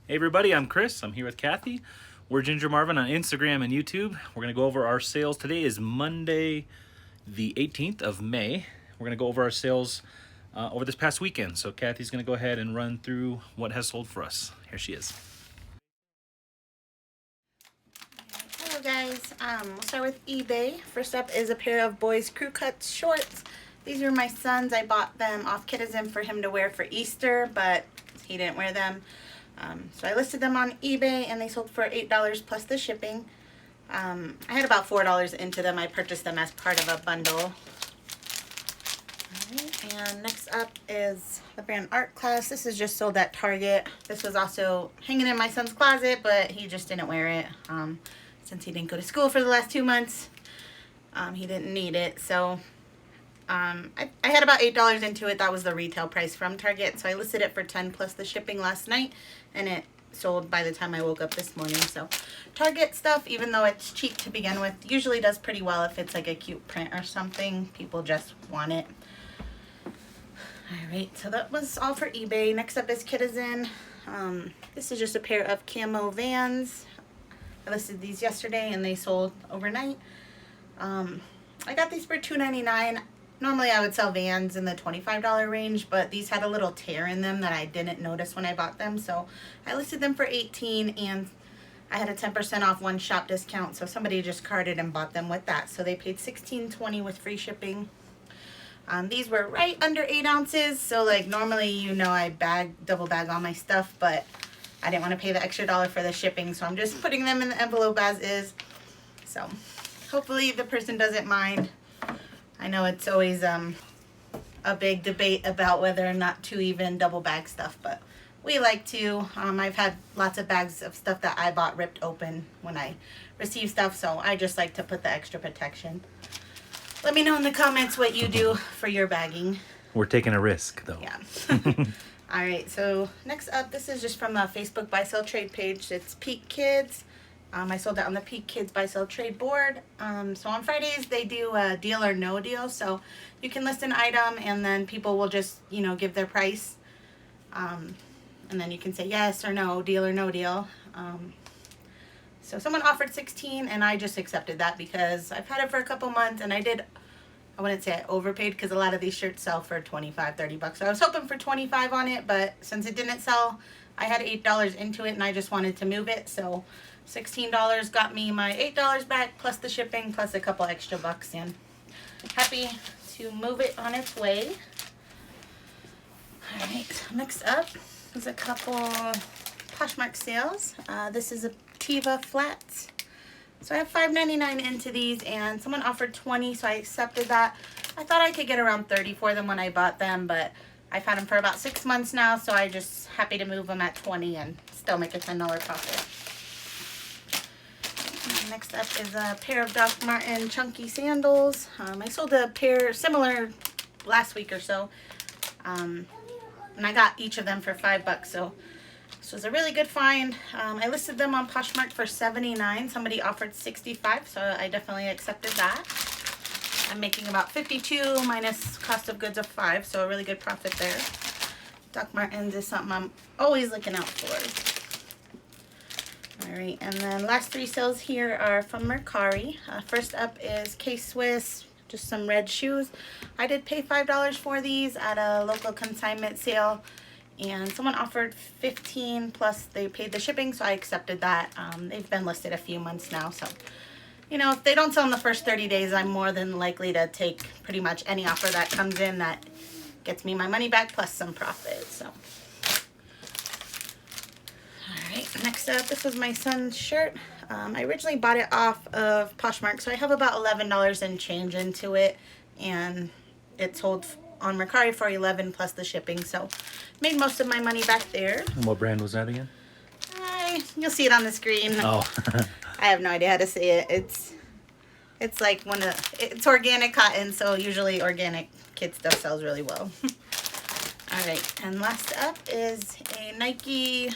Hey everybody, I'm Chris. I'm here with Kathy. We're Ginger Marvin on Instagram and YouTube. We're going to go over our sales. Today is Monday, the 18th of May. We're going to go over our sales over this past weekend. So Kathy's going to go ahead and run through what has sold for us. Here she is. Hello guys, we'll start with eBay. First up is a pair of boys crew cut shorts. These are my son's. I bought them off Kidizen for him to wear for Easter, but he didn't wear them. So I listed them on eBay and they sold for $8 plus the shipping. I had about $4 into them. I purchased them as part of a bundle. Alright, and next up is the brand Art Class. This is just sold at Target. This was also hanging in my son's closet, but he just didn't wear it. Since he didn't go to school for the last 2 months, he didn't need it. So I had about $8 into it. That was the retail price from Target. So I listed it for $10 plus the shipping last night, and it sold by the time I woke up this morning. So Target stuff, even though it's cheap to begin with, usually does pretty well if it's like a cute print or something. People just want it. Alright, so that was all for eBay. Next up is Kidizen. This is just a pair of camo Vans. I listed these yesterday and they sold overnight. I got these for $2.99. Normally I would sell Vans in the $25 range, but these had a little tear in them that I didn't notice when I bought them. So I listed them for $18 and I had a 10% off one shop discount. So somebody just carded and bought them with that. So they paid $16.20 with free shipping. These were right under 8 ounces. So like normally, you know, I double bag all my stuff, but I didn't want to pay the extra $1 for the shipping. So I'm just putting them in the envelope as is. So hopefully the person doesn't mind. I know it's always a big debate about whether or not to even double bag stuff, but we like to. I've had lots of bags of stuff that I bought ripped open when I receive stuff, so I just like to put the extra protection. Let me know in the comments what you do for your bagging. We're taking a risk though. Yeah. Alright, so next up, this is just from a Facebook buy sell trade page. It's Peak Kids. I sold it on the Peak Kids buy sell trade board. So on Fridays they do a deal or no deal. So you can list an item and then people will just, you know, give their price. And then you can say yes or no, deal or no deal. So someone offered 16 and I just accepted that because I've had it for a couple months and I wouldn't say I overpaid because a lot of these shirts sell for 25, 30 bucks. So I was hoping for 25 on it, but since it didn't sell, I had $8 into it and I just wanted to move it. So $16 got me my $8 back plus the shipping plus a couple extra bucks in. Happy to move it on its way. Alright, next up is a couple Poshmark sales. This is a Teva flats. So I have $5.99 into these and someone offered 20, so I accepted that. I thought I could get around 30 for them when I bought them, but I've had them for about 6 months now, so I'm just happy to move them at 20 and still make a $10 profit. And next up is a pair of Doc Martin chunky sandals. I sold a pair similar last week or so, and I got each of them for $5, so this was a really good find. I listed them on Poshmark for $79. Somebody offered $65, so I definitely accepted that. I'm making about $52 minus cost of goods of $5, so a really good profit there. Doc Martens is something I'm always looking out for. Alright, and then last 3 sales here are from Mercari. First up is K-Swiss, just some red shoes. I did pay $5 for these at a local consignment sale. And someone offered 15 plus they paid the shipping, so I accepted that. They've been listed a few months now, so you know, if they don't sell in the first 30 days, I'm more than likely to take pretty much any offer that comes in that gets me my money back plus some profit. So alright, next up, this was my son's shirt. I originally bought it off of Poshmark, so I have about $11 and change into it, and it sold on Mercari for $11 plus the shipping, so made most of my money back there. And what brand was that again? You'll see it on the screen. Oh. I have no idea how to say it. It's like it's organic cotton, so usually organic kid stuff sells really well. Alright, and last up is a Nike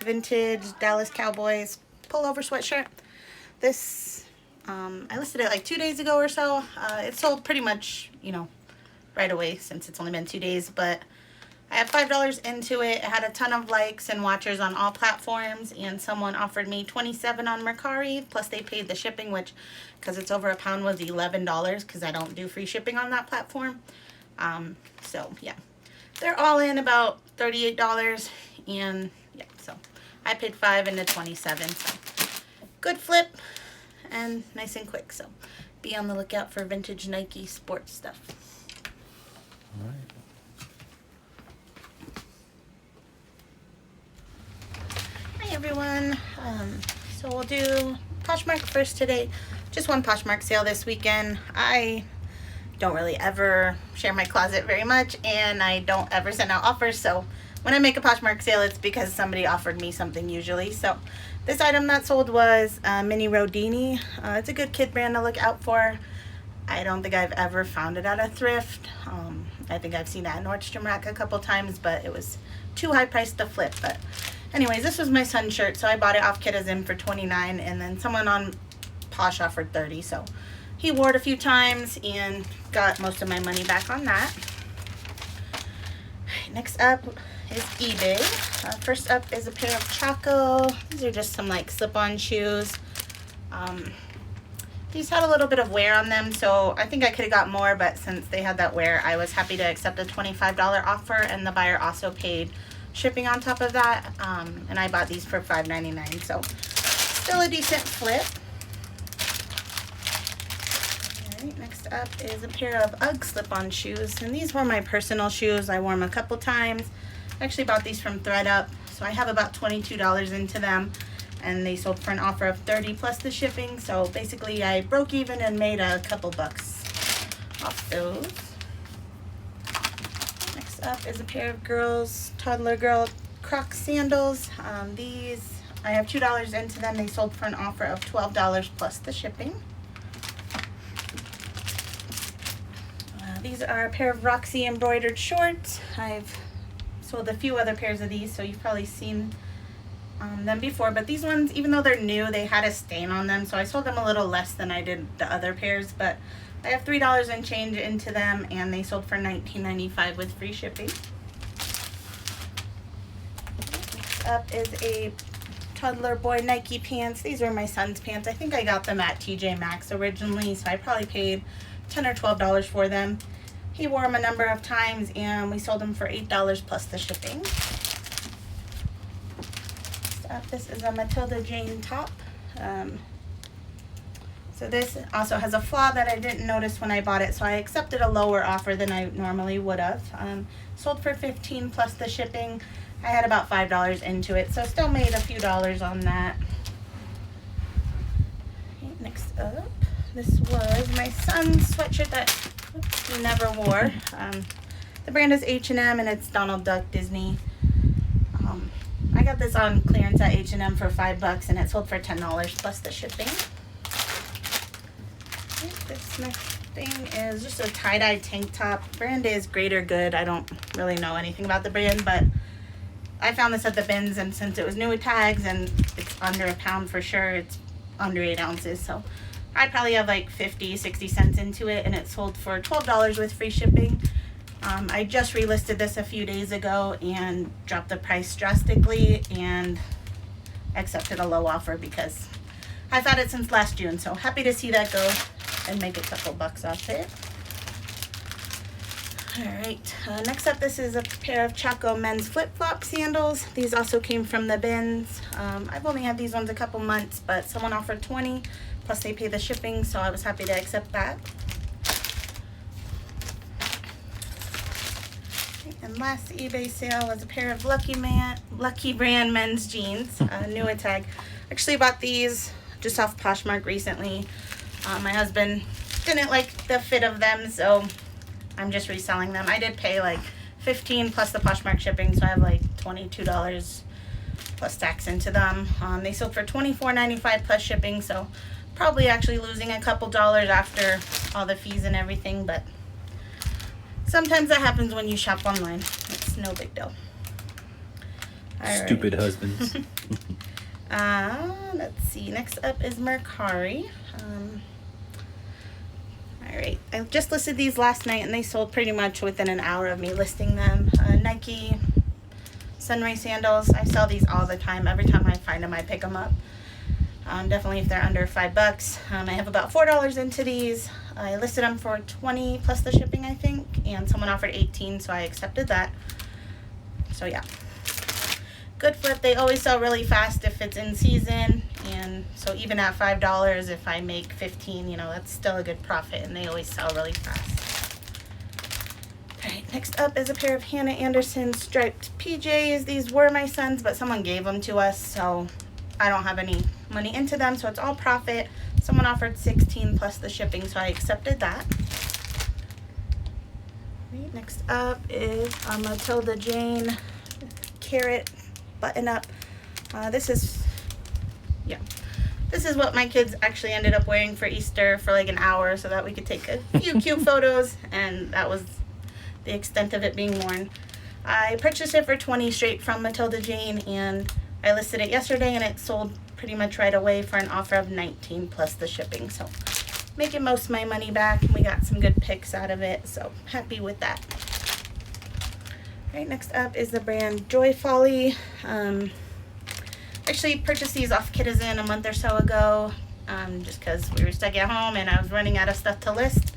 vintage Dallas Cowboys pullover sweatshirt. This, I listed it like 2 days ago or so. It sold pretty much, you know, right away since it's only been 2 days, but I have $5 into it. It had a ton of likes and watchers on all platforms, and someone offered me $27 on Mercari, plus they paid the shipping, which, because it's over a pound, was $11, because I don't do free shipping on that platform. So yeah, they're all in about $38, and yeah, so I paid $5 into $27, so good flip and nice and quick. So be on the lookout for vintage Nike sports stuff. All right. Hi everyone. So we'll do Poshmark first today. Just one Poshmark sale this weekend. I don't really ever share my closet very much, and I don't ever send out offers, so when I make a Poshmark sale, it's because somebody offered me something usually. So this item that sold was Mini Rodini. It's a good kid brand to look out for. I don't think I've ever found it at a thrift. I think I've seen it at Nordstrom Rack a couple times, but it was too high priced to flip. But anyways, this was my son's shirt, so I bought it off Kidizen for $29, and then someone on Posh offered $30. So he wore it a few times and got most of my money back on that. Next up is eBay. First up is a pair of Chaco. These are just some like slip-on shoes. These had a little bit of wear on them, so I think I could have got more, but since they had that wear, I was happy to accept a $25 offer, and the buyer also paid shipping on top of that, and I bought these for $5.99, so still a decent flip. Alright, next up is a pair of UGG slip-on shoes, and these were my personal shoes. I wore them a couple times. I actually bought these from ThredUp, so I have about $22 into them, and they sold for an offer of $30 plus the shipping, so basically I broke even and made a couple bucks off those. Next up is a pair of toddler girl Crocs sandals. These, I have $2 into them. They sold for an offer of $12 plus the shipping. These are a pair of Roxy embroidered shorts. I've sold a few other pairs of these, so you've probably seen them before, but these ones, even though they're new, they had a stain on them, so I sold them a little less than I did the other pairs, but I have $3 and change into them, and they sold for $19.95 with free shipping. Next up is a toddler boy Nike pants. These are my son's pants. I think I got them at TJ Maxx originally, so I probably paid $10 or $12 for them. He wore them a number of times, and we sold them for $8 plus the shipping. This is a Matilda Jane top. So this also has a flaw that I didn't notice when I bought it, so I accepted a lower offer than I normally would have. Sold for $15 plus the shipping. I had about $5 into it, so still made a few dollars on that. Okay, next up, this was my son's sweatshirt that he never wore. The brand is H&M, and it's Donald Duck Disney. I got this on clearance at H&M for $5, and it sold for $10 plus the shipping. Okay, this next thing is just a tie-dye tank top. Brand is Greater Good. I don't really know anything about the brand, but I found this at the bins, and since it was new with tags and it's under a pound for sure, it's under 8 ounces, so I probably have like 50-60 cents into it, and it sold for $12 with free shipping. I just relisted this a few days ago and dropped the price drastically and accepted a low offer because I've had it since last June, so happy to see that go and make a couple bucks off it. Alright, next up, this is a pair of Chaco men's flip-flop sandals. These also came from the bins. I've only had these ones a couple months, but someone offered $20 plus they pay the shipping, so I was happy to accept that. And last eBay sale was a pair of Lucky Brand men's jeans, new at tag. Actually bought these just off Poshmark recently. My husband didn't like the fit of them, so I'm just reselling them. I did pay like $15 plus the Poshmark shipping, so I have like $22 plus tax into them. They sold for $24.95 plus shipping, so probably actually losing a couple dollars after all the fees and everything, but sometimes that happens when you shop online. It's no big deal. Stupid husbands. Let's see. Next up is Mercari. Alright, I just listed these last night, and they sold pretty much within an hour of me listing them. Nike Sunray sandals. I sell these all the time. Every time I find them, I pick them up. Definitely if they're under $5. I have about $4 into these. I listed them for 20 plus the shipping, I think, and someone offered 18, so I accepted that. So yeah, good flip. They always sell really fast if it's in season, and so even at $5, if I make 15, you know, that's still a good profit, and they always sell really fast. Alright, next up is a pair of Hannah Anderson striped PJs. These were my son's, but someone gave them to us, so I don't have any money into them, so it's all profit. Someone offered 16 plus the shipping, so I accepted that. Right, next up is a Matilda Jane carrot button up. This is what my kids actually ended up wearing for Easter for like an hour so that we could take a few cute photos, and that was the extent of it being worn. I purchased it for 20 straight from Matilda Jane, and I listed it yesterday and it sold pretty much right away for an offer of 19 plus the shipping. So making most of my money back, and we got some good pics out of it, so happy with that. Right, next up is the brand Joy Folly. Actually purchased these off Kitizen a month or so ago, just because we were stuck at home and I was running out of stuff to list.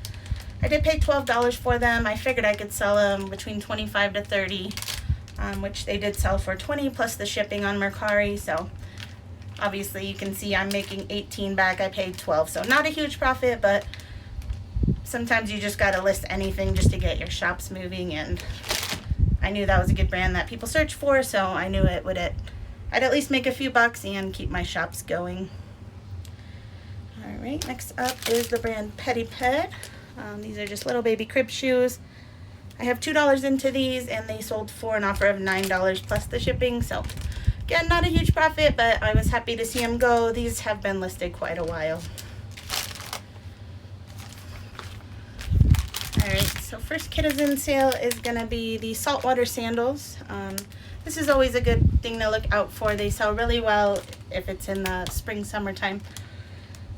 I did pay $12 for them. I figured I could sell them between 25 to 30, which they did sell for 20 plus the shipping on Mercari. So obviously you can see I'm making 18 back. I paid 12, so not a huge profit, but sometimes you just gotta list anything just to get your shops moving, and I knew that was a good brand that people search for, so I knew I'd at least make a few bucks and keep my shops going. Alright, next up is the brand Petty Pet. These are just little baby crib shoes. I have $2 into these, and they sold for an offer of $9 plus the shipping. So again, not a huge profit, but I was happy to see them go. These have been listed quite a while. Alright, so first Kitizen sale is going to be the saltwater sandals. This is always a good thing to look out for. They sell really well if it's in the spring, summertime.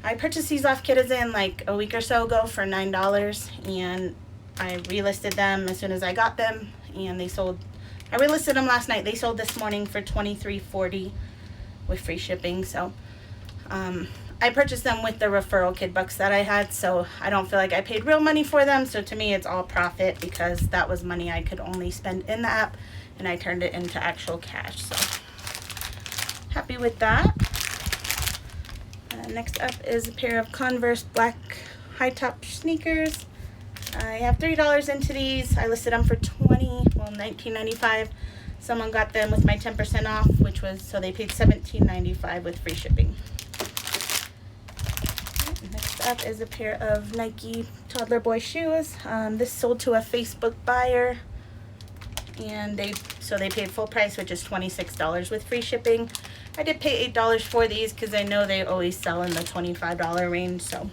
I purchased these off Kitizen like a week or so ago for $9, and I relisted them as soon as I got them, and they sold. I relisted them last night. They sold this morning for $23.40 with free shipping. So I purchased them with the referral kid bucks that I had, so I don't feel like I paid real money for them. So to me, it's all profit because that was money I could only spend in the app, and I turned it into actual cash. So happy with that. Next up is a pair of Converse black high top sneakers. I have $3 into these. I listed them for $19.95. Someone got them with my 10% off, which was, so they paid $17.95 with free shipping. Next up is a pair of Nike toddler boy shoes. This sold to a Facebook buyer, and they paid full price, which is $26 with free shipping. I did pay $8 for these because I know they always sell in the $25 range. So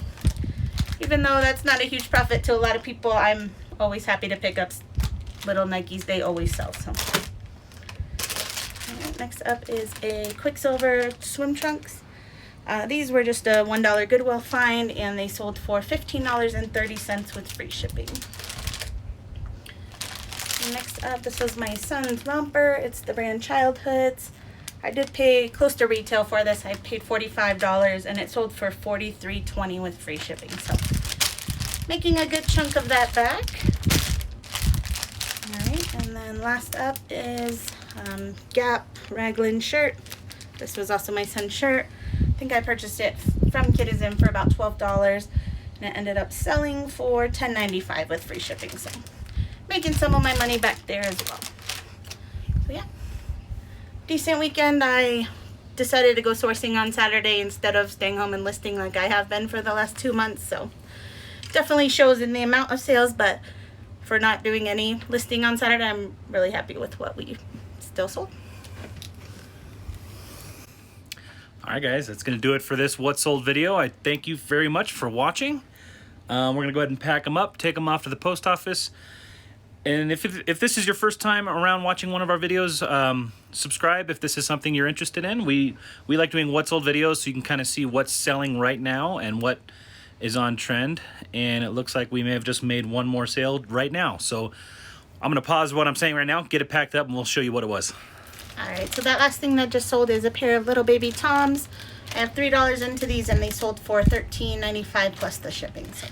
even though that's not a huge profit to a lot of people, I'm always happy to pick up little Nikes. They always sell. So next up is a Quicksilver swim trunks. These were just a $1 Goodwill find, and they sold for $15.30 with free shipping. Next up, this was my son's romper. It's the brand Childhoods. I did pay close to retail for this. I paid $45, and it sold for $43.20 with free shipping. So making a good chunk of that back. Alright, and then last up is Gap Raglan shirt. This was also my son's shirt. I think I purchased it from Kitizen for about $12, and it ended up selling for $10.95 with free shipping. So making some of my money back there as well. So yeah, decent weekend. I decided to go sourcing on Saturday instead of staying home and listing like I have been for the last 2 months. So definitely shows in the amount of sales, but for not doing any listing on Saturday, I'm really happy with what we still sold. Alright guys, that's going to do it for this What Sold video. I thank you very much for watching. We're going to go ahead and pack them up, take them off to the post office. And if this is your first time around watching one of our videos, subscribe if this is something you're interested in. We like doing What Sold videos so you can kind of see what's selling right now and what is on trend. And it looks like we may have just made one more sale right now. So I'm gonna pause what I'm saying right now, get it packed up, and we'll show you what it was. Alright, so that last thing that just sold is a pair of little baby Toms. I have $3 into these and they sold for $13.95 plus the shipping. So.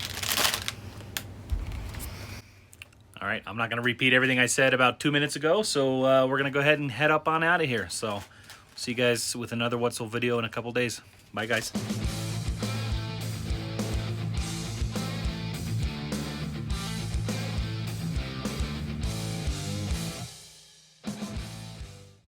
All right, I'm not gonna repeat everything I said about 2 minutes ago, so we're gonna go ahead and head up on out of here. So see you guys with another What's Sold video in a couple days. Bye guys.